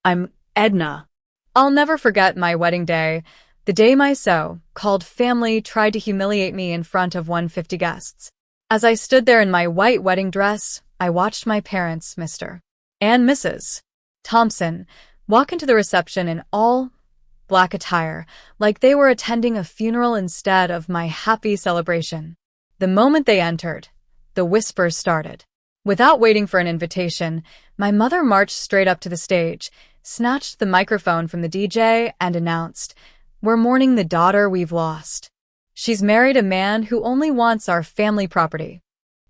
I'm Edna. I'll never forget my wedding day, the day my so-called family tried to humiliate me in front of 150 guests. As I stood there in my white wedding dress, I watched my parents, Mr. and Mrs. Thompson, walk into the reception in all black attire, like they were attending a funeral instead of my happy celebration. The moment they entered, the whispers started. Without waiting for an invitation, my mother marched straight up to the stage, snatched the microphone from the DJ, and announced, "We're mourning the daughter we've lost. She's married a man who only wants our family property."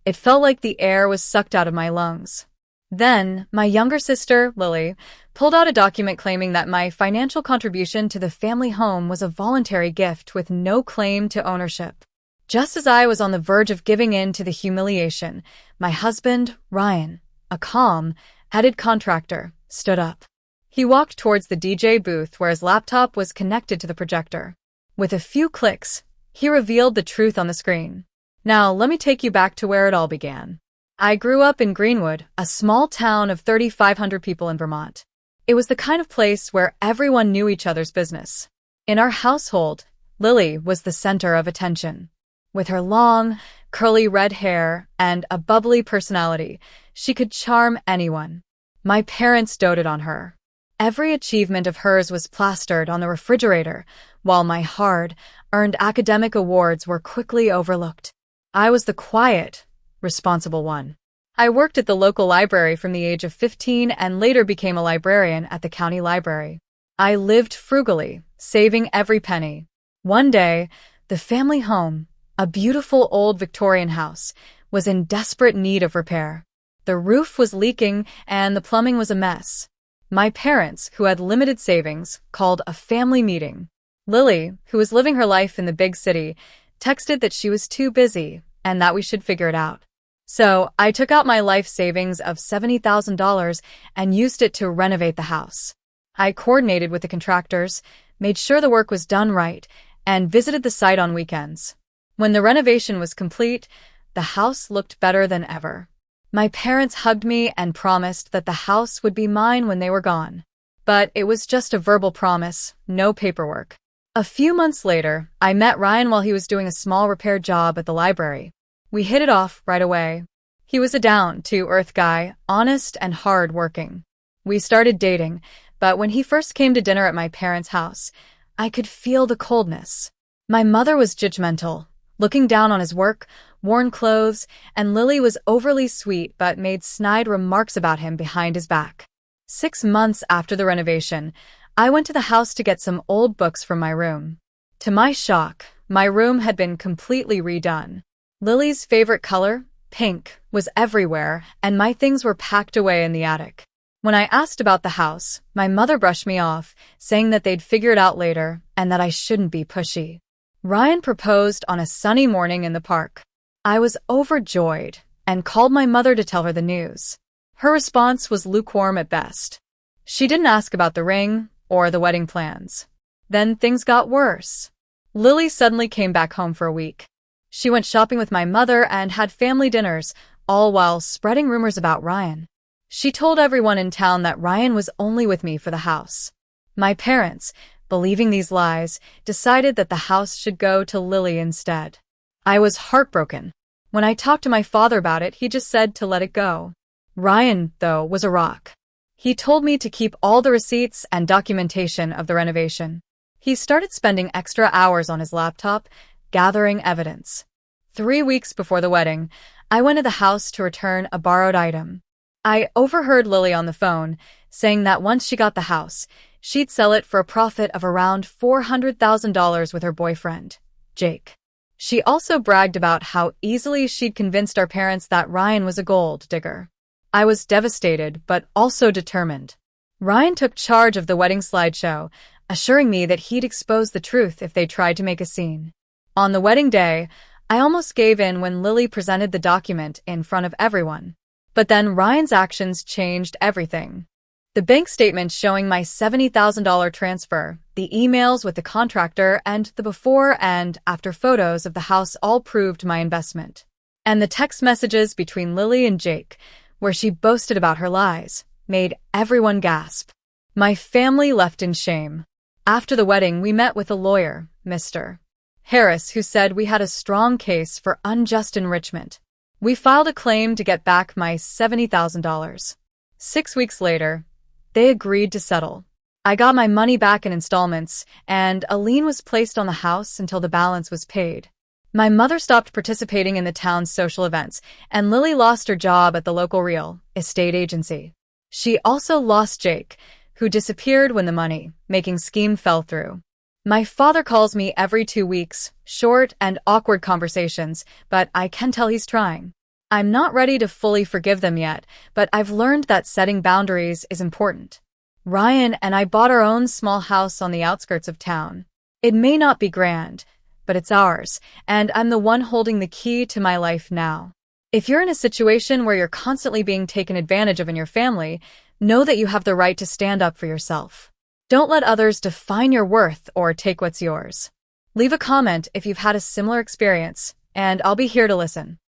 It felt like the air was sucked out of my lungs. Then, my younger sister, Lily, pulled out a document claiming that my financial contribution to the family home was a voluntary gift with no claim to ownership. Just as I was on the verge of giving in to the humiliation, my husband, Ryan, a calm-headed contractor, stood up. He walked towards the DJ booth where his laptop was connected to the projector. With a few clicks, he revealed the truth on the screen. Now, let me take you back to where it all began. I grew up in Greenwood, a small town of 3,500 people in Vermont. It was the kind of place where everyone knew each other's business. In our household, Lily was the center of attention. With her long, curly red hair and a bubbly personality, she could charm anyone. My parents doted on her. Every achievement of hers was plastered on the refrigerator, while my hard-earned academic awards were quickly overlooked. I was the quiet, responsible one. I worked at the local library from the age of 15 and later became a librarian at the county library. I lived frugally, saving every penny. One day, the family home, a beautiful old Victorian house, was in desperate need of repair. The roof was leaking and the plumbing was a mess. My parents, who had limited savings, called a family meeting. Lily, who was living her life in the big city, texted that she was too busy and that we should figure it out. So I took out my life savings of $70,000 and used it to renovate the house. I coordinated with the contractors, made sure the work was done right, and visited the site on weekends. When the renovation was complete, the house looked better than ever. My parents hugged me and promised that the house would be mine when they were gone. But it was just a verbal promise, no paperwork. A few months later, I met Ryan while he was doing a small repair job at the library. We hit it off right away. He was a down-to-earth guy, honest and hard-working. We started dating, but when he first came to dinner at my parents' house, I could feel the coldness. My mother was judgmental, looking down on his work, worn clothes, and Lily was overly sweet but made snide remarks about him behind his back. 6 months after the renovation, I went to the house to get some old books from my room. To my shock, my room had been completely redone. Lily's favorite color, pink, was everywhere, and my things were packed away in the attic. When I asked about the house, my mother brushed me off, saying that they'd figure it out later and that I shouldn't be pushy. Ryan proposed on a sunny morning in the park. I was overjoyed and called my mother to tell her the news. Her response was lukewarm at best. She didn't ask about the ring or the wedding plans. Then things got worse. Lily suddenly came back home for a week. She went shopping with my mother and had family dinners, all while spreading rumors about Ryan. She told everyone in town that Ryan was only with me for the house. My parents, believing these lies, decided that the house should go to Lily instead. I was heartbroken. When I talked to my father about it, he just said to let it go. Ryan, though, was a rock. He told me to keep all the receipts and documentation of the renovation. He started spending extra hours on his laptop, gathering evidence. 3 weeks before the wedding, I went to the house to return a borrowed item. I overheard Lily on the phone, saying that once she got the house, she'd sell it for a profit of around $400,000 with her boyfriend, Jake. She also bragged about how easily she'd convinced our parents that Ryan was a gold digger. I was devastated, but also determined. Ryan took charge of the wedding slideshow, assuring me that he'd expose the truth if they tried to make a scene. On the wedding day, I almost gave in when Lily presented the document in front of everyone. But then Ryan's actions changed everything. The bank statement showing my $70,000 transfer, the emails with the contractor, and the before and after photos of the house all proved my investment. And the text messages between Lily and Jake, where she boasted about her lies, made everyone gasp. My family left in shame. After the wedding, we met with a lawyer, Mr. Harris, who said we had a strong case for unjust enrichment. We filed a claim to get back my $70,000. 6 weeks later, they agreed to settle. I got my money back in installments, and a lien was placed on the house until the balance was paid. My mother stopped participating in the town's social events, and Lily lost her job at the local real estate agency. She also lost Jake, who disappeared when the money-making scheme fell through. My father calls me every 2 weeks, short and awkward conversations, but I can tell he's trying. I'm not ready to fully forgive them yet, but I've learned that setting boundaries is important. Ryan and I bought our own small house on the outskirts of town. It may not be grand, but it's ours, and I'm the one holding the key to my life now. If you're in a situation where you're constantly being taken advantage of in your family, know that you have the right to stand up for yourself. Don't let others define your worth or take what's yours. Leave a comment if you've had a similar experience, and I'll be here to listen.